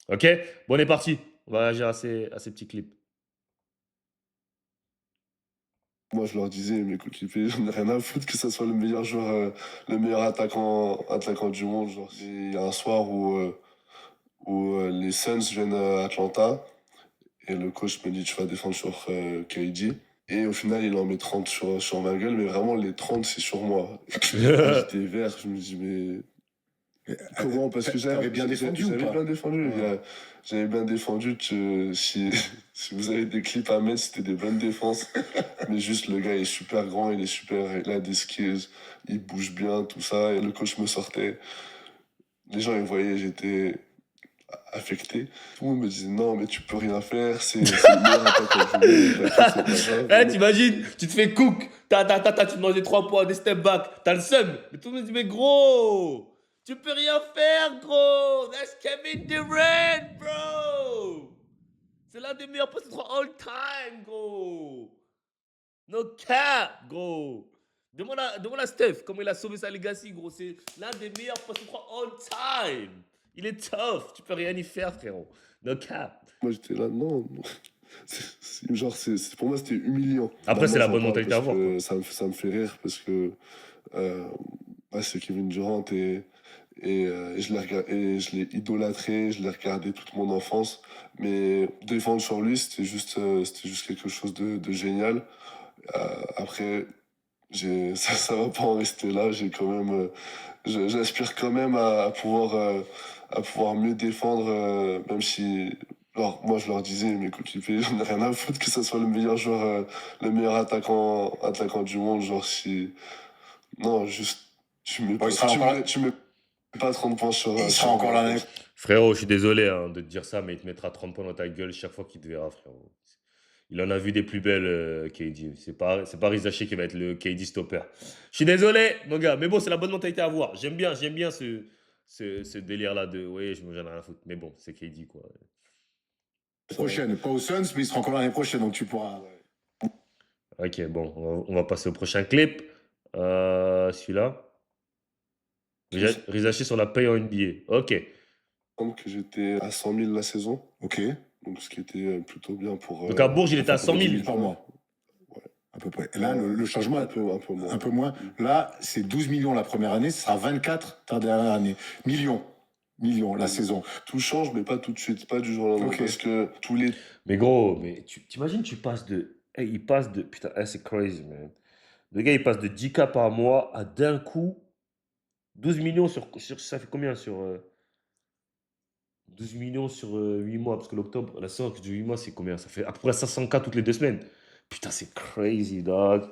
Ok? Bon, on est parti. On va réagir à ces petits clips. Moi, je leur disais, mes coéquipiers, j'en ai rien à foutre que ça soit le meilleur joueur, le meilleur attaquant du monde. Genre, il y a un soir où les Suns viennent à Atlanta et le coach me dit, tu vas défendre sur KD. Et au final, il en met 30 sur ma gueule, mais vraiment, les 30, c'est sur moi. Et j'étais vert, je me dis, mais comment? Parce que T'avais bien défendu ou j'avais pas? bien défendu. J'avais bien défendu. Si, si vous avez des clips à mettre, c'était des bonnes défenses. Mais juste, le gars est super grand, il est super, il a des skills, il bouge bien, tout ça. Et le coach me sortait. Les gens, ils voyaient, j'étais affecté. Tout le monde me disait, non, mais tu peux rien faire, c'est le meilleur attaquant du monde, t'inquiète, c'est pas grave. Eh, t'imagines, tu te fais cook, tu te manges des 3 points, des step back, t'as le seum. Mais tout le monde dit, mais gros, tu peux rien faire, gros. That's Kevin Durant, bro. C'est l'un des meilleurs postes de 3 all time, gros. No cap, gros. Demande à Steph comment il a sauvé sa legacy, gros. C'est l'un des meilleurs postes de 3 all time. Il est tough, tu peux rien y faire, frérot. No cap. Moi, j'étais là, non. Genre, pour moi, c'était humiliant. Après, c'est Maintenant, la j'en bonne parle mentalité à parce avoir, quoi. que ça me fait rire, parce que euh, c'est Kevin Durant et je l'ai idolâtré, je l'ai regardé toute mon enfance. Mais défendre sur lui, c'était juste quelque chose de génial. Après, ça va pas en rester là. J'ai quand même, j'aspire quand même à pouvoir mieux défendre, même si, alors, moi je leur disais, mes coéquipiers, j'en ai rien à foutre que ça soit le meilleur joueur, le meilleur attaquant du monde. Genre, si, non, juste, Bon, il sera encore là. tu mets pas 30 points Il sur sera encore moi, là quoi. l'année. Frérot, je suis désolé hein, de te dire ça, mais il te mettra 30 points dans ta gueule chaque fois qu'il te verra, frérot. Il en a vu des plus belles, KD. C'est pas Rizaché qui va être le KD stopper. Je suis désolé, mon gars. Mais bon, c'est la bonne mentalité à avoir. J'aime bien ce délire-là de ouais, j'en ai rien à foutre. Mais bon, c'est KD, quoi. Prochaine, pas aux Suns, mais il sera encore l'année prochaine, donc tu pourras. Ok, bon, on va passer au prochain clip. Celui-là. Rizaché sur la paye en NBA. Ok. Que j'étais à 100 000 la saison, Ok. donc ce qui était plutôt bien pour. Donc à Bourges, il était Ça à fait à peu 100 près 10 000. 000 par mois. Ouais. À peu près. Et là, le changement, un peu moins. un peu moins. Là, c'est 12 millions la première année, ce sera 24 ta dernière année. Millions la saison. Tout change, mais pas tout de suite, pas du jour au lendemain. Ok. Parce que tous les. Mais gros, mais t'imagines, tu passes de. Hey, il passe de. Putain, hey, c'est crazy, man. Le gars, il passe de 10K par mois à d'un coup 12 millions ça fait combien sur 12 millions sur 8 mois? Parce que l'octobre, la séance du 8 mois, c'est combien? Ça fait à peu près 500K toutes les 2 semaines. Putain, c'est crazy, dog.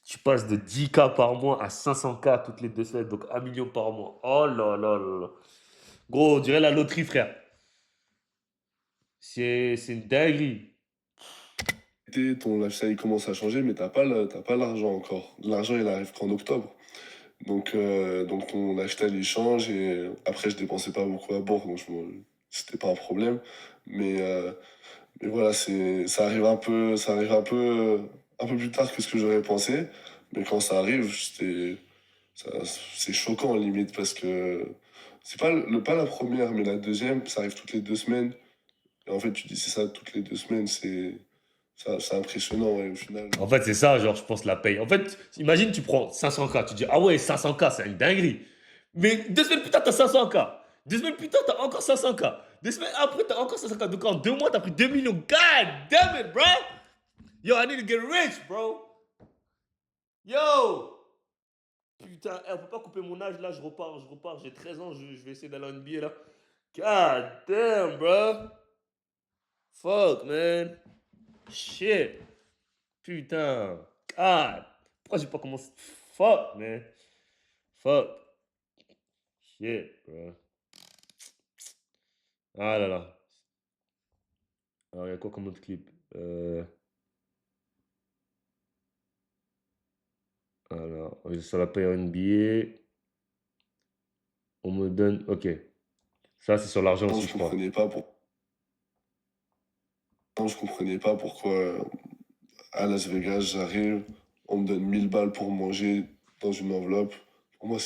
Tu passes de 10K par mois à 500K toutes les 2 semaines, donc 1 million par mois. Oh là là là là. Gros, on dirait la loterie, frère. C'est une dinguerie. Ton lifestyle commence à changer, mais t'as pas l'argent encore. L'argent, il arrive qu'en octobre. Donc ton lifestyle, il change. Et après, je dépensais pas beaucoup à Bourg, donc c'était pas un problème. Mais, euh, mais voilà, un peu plus tard que ce que j'aurais pensé. Mais quand ça arrive, c'est choquant limite parce que c'est pas la première, mais la deuxième, ça arrive toutes les 2 semaines. Et en fait, tu dis c'est ça toutes les 2 semaines, c'est impressionnant, ouais, au final. En fait, c'est ça, genre, je pense, la paye. En fait, imagine, tu prends 500K, tu dis, ah ouais, 500K, c'est une dinguerie. Mais 2 semaines plus tard, t'as 500K. 2 semaines plus tard, t'as encore 500K. 2 semaines après, t'as encore 500K. Donc en 2 mois, t'as pris 2 millions. God damn it, bro. Yo, I need to get rich, bro. Yo. Putain, on peut pas couper mon âge, là, je repars. J'ai 13 ans, je vais essayer d'aller en NBA, là. God damn, bro. Fuck, man. Shit. Putain. God. Pourquoi j'ai pas commencé? Fuck, man. Fuck. Shit, bro. Ah là là. Alors, il y a quoi comme autre clip? Alors, sur la paye en NBA, on me donne. Ok. Ça, c'est sur l'argent aussi, je crois. Je comprenais pas pourquoi à Las Vegas, j'arrive, on me donne 1000 balles pour manger dans une enveloppe. Pour moi,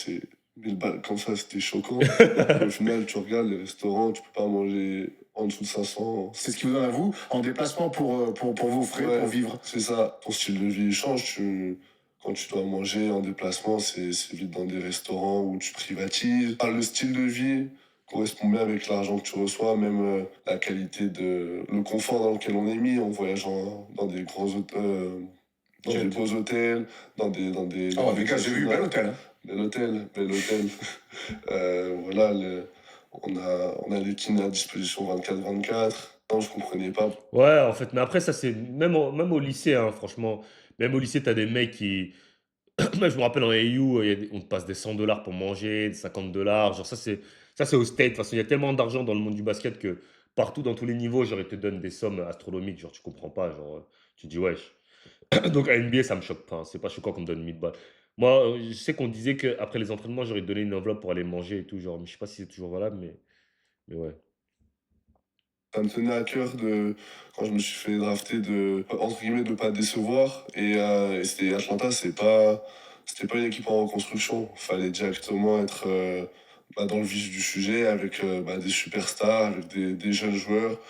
1000 balles comme ça, c'était choquant. Et au final, tu regardes les restaurants, tu peux pas manger en dessous de 500. C'est ce qui vous donne à vous en déplacement pour vos frais, Ouais, pour vivre. c'est ça. Ton style de vie change. Quand tu dois manger en déplacement, c'est vite dans des restaurants où tu privatises. Ah, le style de vie correspond bien avec l'argent que tu reçois, même la qualité le confort dans lequel on est mis en voyageant dans des grands hôtels, dans des beaux hôtels, Oh, les gars, j'ai vu, bel hôtel. Hein. Bel hôtel, bel hôtel. Voilà, on a les kinés à disposition 24/24. Non, je comprenais pas. Ouais, en fait, mais après, ça, c'est même au lycée, hein, franchement. Même au lycée, t'as des mecs qui. Moi, je me rappelle en AU, on te passe des 100 $ pour manger, des 50 $. Genre, ça, c'est au State. De toute façon, il y a tellement d'argent dans le monde du basket que partout, dans tous les niveaux, genre, ils te donnent des sommes astronomiques. Genre, tu comprends pas. Genre, tu te dis, wesh. Donc, à NBA, ça me choque pas, hein. C'est pas choquant qu'on me donne 1000 balles. Moi, je sais qu'on disait qu'après les entraînements, j'aurais donné une enveloppe pour aller manger et tout. Genre, mais je sais pas si c'est toujours valable, mais ouais. Ça me tenait à cœur quand je me suis fait drafter entre guillemets, de pas décevoir. Et c'était Atlanta, c'était pas une équipe en reconstruction. Fallait directement être dans le vif du sujet avec des superstars, avec des jeunes joueurs,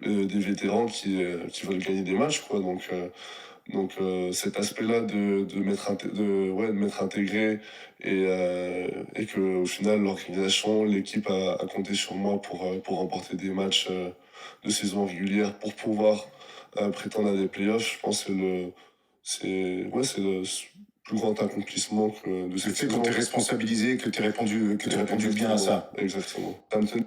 des vétérans qui veulent gagner des matchs, quoi. Donc cet aspect-là de m'être intégré et que au final l'organisation, l'équipe a compté sur moi pour remporter des matchs de saison régulière pour pouvoir prétendre à des playoffs, je pense que c'est le plus grand accomplissement de C'est cette le fait saison. qu'on t'ait responsabilisé, que tu aies répondu bien à ça. Exactement. Ça me tenait-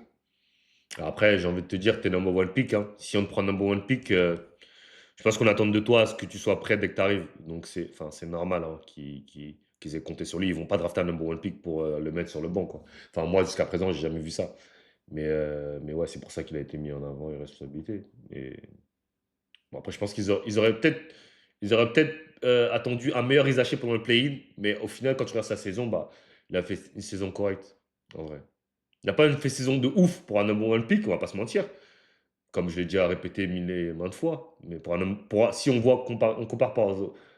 Après, j'ai envie de te dire, t'es number one pick, hein. Si on te prend number one pick, je pense qu'on attend de toi à ce que tu sois prêt dès que tu arrives. Donc, c'est normal, hein, qu'ils aient compté sur lui. Ils vont pas drafter un number one pick pour le mettre sur le banc, quoi. Enfin, moi, jusqu'à présent, j'ai jamais vu ça. Mais ouais, c'est pour ça qu'il a été mis en avant, les responsabilités. Et bon, après, je pense qu'ils auraient peut-être attendu un meilleur Isaché pendant le play-in. Mais au final, quand tu regardes sa saison, bah, il a fait une saison correcte, en vrai. Il n'a pas fait saison de ouf pour un number one pick, on va pas se mentir. Comme je l'ai déjà répété mille et maintes fois. Mais si on compare par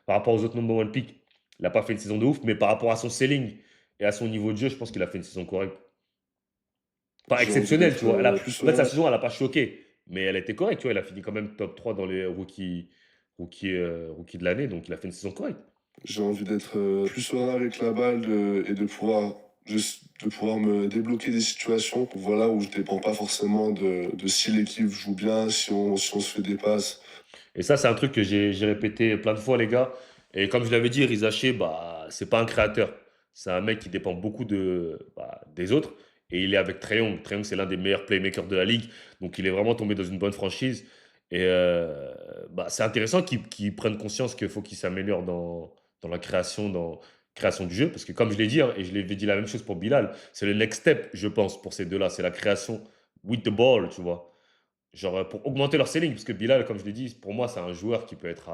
rapport aux autres number one pick, il n'a pas fait une saison de ouf. Mais par rapport à son ceiling et à son niveau de jeu, je pense qu'il a fait une saison correcte. Pas J'ai envie exceptionnelle, tu d'être vois. plus En fait, sa serein. saison, elle n'a pas choqué. Mais elle a été correcte, tu vois. Il a fini quand même top 3 dans les rookies de l'année. Donc, il a fait une saison correcte. J'ai envie d'être plus serein avec la balle et de pouvoir me débloquer des situations, voilà, où je dépends pas forcément de si l'équipe joue bien, si on se fait des passes. Et ça, c'est un truc que j'ai répété plein de fois, les gars. Et comme je l'avais dit, Rizaché, bah, c'est pas un créateur. C'est un mec qui dépend beaucoup des autres. Et il est avec Trae Young. Trae Young, c'est l'un des meilleurs playmakers de la ligue. Donc, il est vraiment tombé dans une bonne franchise. Et c'est intéressant qu'il prenne conscience qu'il faut qu'il s'améliore dans la création du jeu. Parce que, comme je l'ai dit, hein, et je l'ai dit la même chose pour Bilal, c'est le next step, je pense, pour ces deux-là. C'est la création with the ball, tu vois. Genre, pour augmenter leur ceiling, parce que Bilal, comme je l'ai dit, pour moi, c'est un joueur qui peut être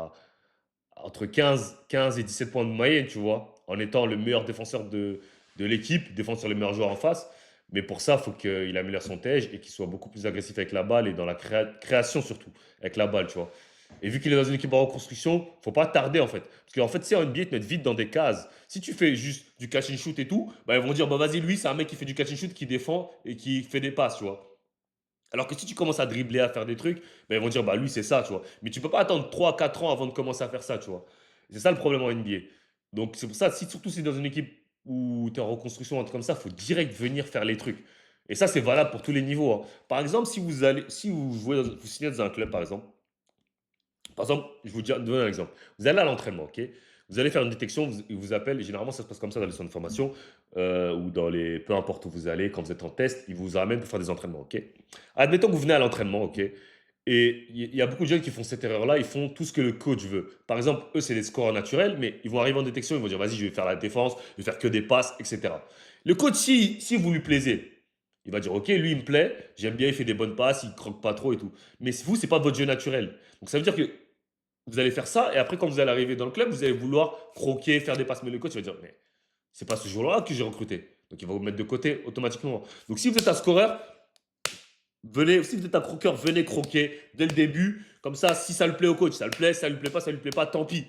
entre 15 et 17 points de moyenne, tu vois, en étant le meilleur défenseur de l'équipe, défendre sur les meilleurs joueurs en face. Mais pour ça, il faut qu'il améliore son tège et qu'il soit beaucoup plus agressif avec la balle et dans la création surtout, avec la balle, tu vois. Et vu qu'il est dans une équipe en reconstruction, faut pas tarder en fait. Parce qu'en fait, c'est en NBA, ils te mettent vite dans des cases. Si tu fais juste du catch and shoot et tout, bah, ils vont dire, bah vas-y, lui, c'est un mec qui fait du catch and shoot, qui défend et qui fait des passes, tu vois. Alors que si tu commences à dribbler, à faire des trucs, ben ils vont dire, bah lui, c'est ça, tu vois. Mais tu peux pas attendre 3 4 ans avant de commencer à faire ça, tu vois. C'est ça le problème en NBA. Donc c'est pour ça, surtout si dans une équipe où tu es en reconstruction, un truc comme ça, il faut direct venir faire les trucs. Et ça, c'est valable pour tous les niveaux, hein. Par exemple, si vous jouez vous signez dans un club, par exemple, je vous donne un exemple. Vous allez à l'entraînement, ok? Vous allez faire une détection, ils vous appellent, et généralement ça se passe comme ça dans les centres de formation, ou peu importe où vous allez, quand vous êtes en test, ils vous ramènent pour faire des entraînements, ok? Admettons que vous venez à l'entraînement, ok? Et il y a beaucoup de jeunes qui font cette erreur-là, ils font tout ce que le coach veut. Par exemple, eux, c'est des scores naturels, mais ils vont arriver en détection, ils vont dire, vas-y, je vais faire la défense, je vais faire que des passes, etc. Le coach, si vous lui plaisez, il va dire, ok, lui, il me plaît, j'aime bien, il fait des bonnes passes, il croque pas trop et tout. Mais vous, c'est pas votre jeu naturel. Donc ça veut dire que vous allez faire ça, et après, quand vous allez arriver dans le club, vous allez vouloir croquer, faire des passes. Mais le coach, il va dire, mais c'est pas ce jour-là que j'ai recruté. Donc, il va vous mettre de côté automatiquement. Donc, si vous êtes un scoreur, si vous êtes un croqueur, venez croquer dès le début. Comme ça, si ça le plaît au coach, ça le plaît. Si ça lui plaît pas, ça lui plaît pas, tant pis.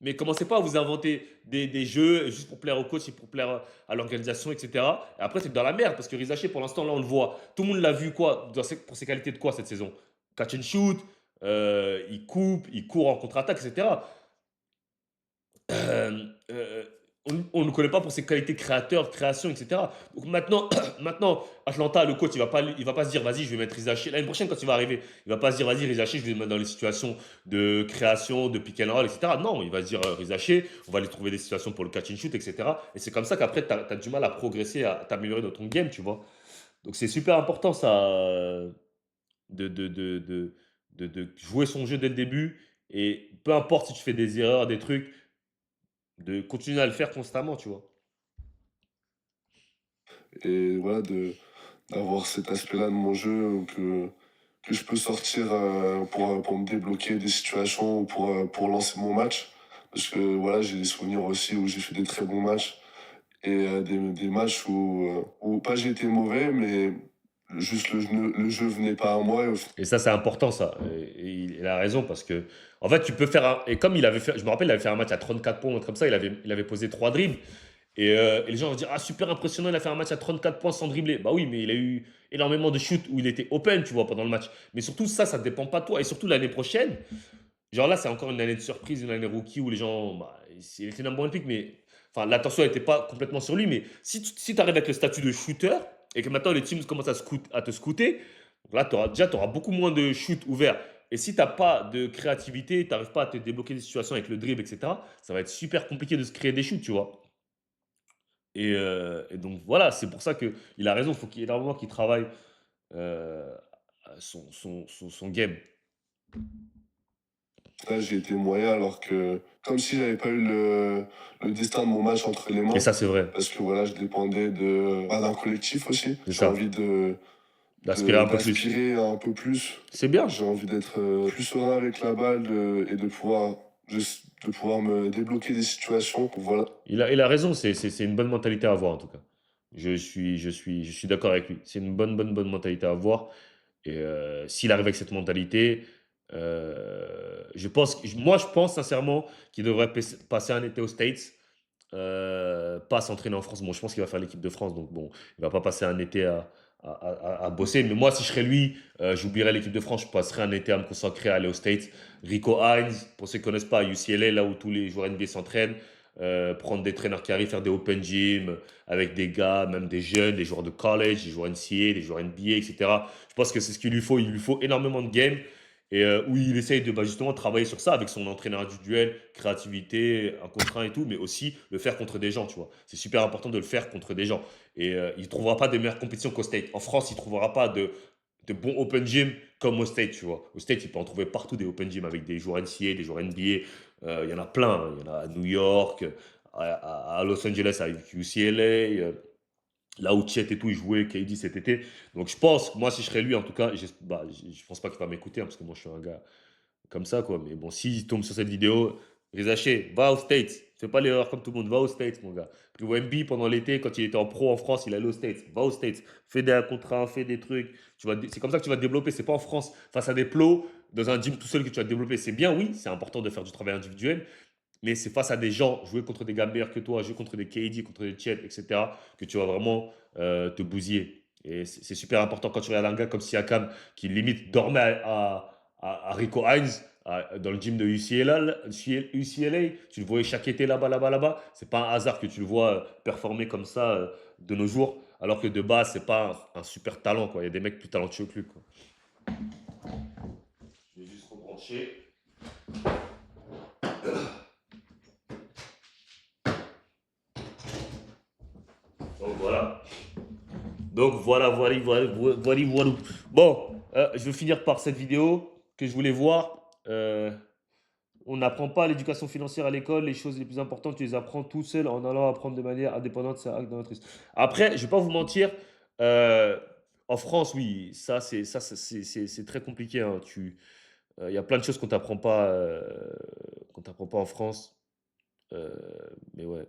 Mais commencez pas à vous inventer des jeux juste pour plaire au coach et pour plaire à l'organisation, etc. Et après, c'est dans la merde parce que Rizaché, pour l'instant, là, on le voit. Tout le monde l'a vu quoi, pour ses qualités de quoi cette saison? Catch and shoot, il coupe, il court en contre-attaque, etc. On ne le connaît pas pour ses qualités créateur, création, etc. Donc maintenant, maintenant, Atlanta, le coach, il va pas se dire, vas-y, je vais mettre Rizaché. L'année prochaine, quand il va arriver, il va pas se dire, vas-y, Rizaché, je vais le mettre dans les situations de création, de pick and roll, etc. Non, il va se dire, Rizaché, on va aller trouver des situations pour le catch and shoot, etc. Et c'est comme ça qu'après, tu as du mal à progresser, à t'améliorer dans ton game, tu vois. Donc c'est super important, ça, de, de, de, de, de jouer son jeu dès le début. Et peu importe si tu fais des erreurs, des trucs, de continuer à le faire constamment, tu vois? Et voilà, d'avoir cet aspect-là de mon jeu que je peux sortir pour me débloquer des situations ou pour lancer mon match. Parce que voilà, j'ai des souvenirs aussi où j'ai fait des très bons matchs et des matchs où pas j'ai été mauvais, mais juste le jeu venait pas à moi. Et ça, c'est important, ça. Et il a raison parce que, en fait, tu peux faire un. Et comme il avait fait, je me rappelle, il avait fait un match à 34 points, un truc comme ça, il avait posé 3 dribbles. Et les gens vont dire, ah, super impressionnant, il a fait un match à 34 points sans dribbler. Bah oui, mais il a eu énormément de shoots où il était open, tu vois, pendant le match. Mais surtout, ça ne dépend pas de toi. Et surtout, l'année prochaine, genre là, c'est encore une année de surprise, une année rookie où les gens. Bah, il était number one pick, mais. Enfin, l'attention n'était pas complètement sur lui. Mais si tu arrives avec le statut de shooter et que maintenant les teams commencent à te scouter, donc là, tu auras beaucoup moins de shoots ouverts. Et si tu n'as pas de créativité, tu n'arrives pas à te débloquer des situations avec le dribble, etc., ça va être super compliqué de se créer des shoots, tu vois. Et donc voilà, c'est pour ça qu'il a raison, il faut qu'il énormément qu'il travaille son game. Là, j'ai été moyen alors que, comme si j'avais pas eu le destin de mon match entre les Et mains. ça, c'est vrai. Parce que voilà, je dépendais d'un collectif aussi. C'est J'ai ça. envie D'aspirer un peu plus. d'aspirer un peu plus. C'est bien. J'ai envie d'être plus serein avec la balle et de pouvoir me débloquer des situations. Voilà. Il a raison, c'est une bonne mentalité à avoir en tout cas. Je suis d'accord avec lui. C'est une bonne mentalité à avoir. Et s'il arrive avec cette mentalité, moi je pense sincèrement qu'il devrait passer un été aux States, pas s'entraîner en France. Bon, je pense qu'il va faire l'équipe de France, donc bon, il va pas passer un été à bosser. Mais moi, si je serais lui, j'oublierais l'équipe de France, je passerais un été à me consacrer à aller aux States. Rico Hines, pour ceux qui ne connaissent pas, UCLA, là où tous les joueurs NBA s'entraînent, prendre des traîneurs qui arrivent, faire des open gym avec des gars, même des jeunes, des joueurs de college, des joueurs NCAA, des joueurs NBA, etc. Je pense que c'est ce qu'il lui faut. Il lui faut énormément de games et où il essaye de justement travailler sur ça avec son entraîneur individuel, créativité, un contre un et tout, mais aussi le faire contre des gens, tu vois. C'est super important de le faire contre des gens. Et il ne trouvera pas de meilleures compétitions qu'au State. En France, il ne trouvera pas de bons open gym comme au State, tu vois. Au State, il peut en trouver partout des open gym avec des joueurs NCAA, des joueurs NBA. Il y en a plein, hein. Il y en a à New York, à Los Angeles avec UCLA, là où Chet et tout, il jouait KD cet été. Donc je pense, moi si je serais lui en tout cas, je pense pas qu'il va m'écouter hein, parce que moi je suis un gars comme ça quoi. Mais bon, s'il tombe sur cette vidéo, Rizaché, va aux States. Fais pas l'erreur comme tout le monde, va aux States mon gars. Puis Wemby pendant l'été, quand il était en pro en France, il allait aux States. Va aux States, fais des contrats, fais des trucs. C'est comme ça que tu vas te développer. C'est pas en France face à des plos dans un gym tout seul que tu vas te développer. C'est bien, oui, c'est important de faire du travail individuel, mais c'est face à des gens, jouer contre des gars meilleurs que toi, jouer contre des KD, contre des Chet, etc., que tu vas vraiment te bousiller. Et c'est super important quand tu regardes un gars comme Siakam qui limite dormait à Rico Hines dans le gym de UCLA. Tu le voyais chaque été là-bas, là-bas, là-bas. C'est pas un hasard que tu le vois performer comme ça de nos jours, alors que de base, c'est pas un super talent, quoi. Il y a des mecs plus talentueux que lui, quoi. Je vais juste rebrancher. Donc voilà. Donc voilà. Bon, je vais finir par cette vidéo que je voulais voir. On n'apprend pas l'éducation financière à l'école. Les choses les plus importantes, tu les apprends tout seul en allant apprendre de manière indépendante. C'est un acte donatrice. Après, je ne vais pas vous mentir. euh, En France, oui, c'est très compliqué, hein. Il y a plein de choses qu'on t'apprend pas en France. Euh, mais ouais.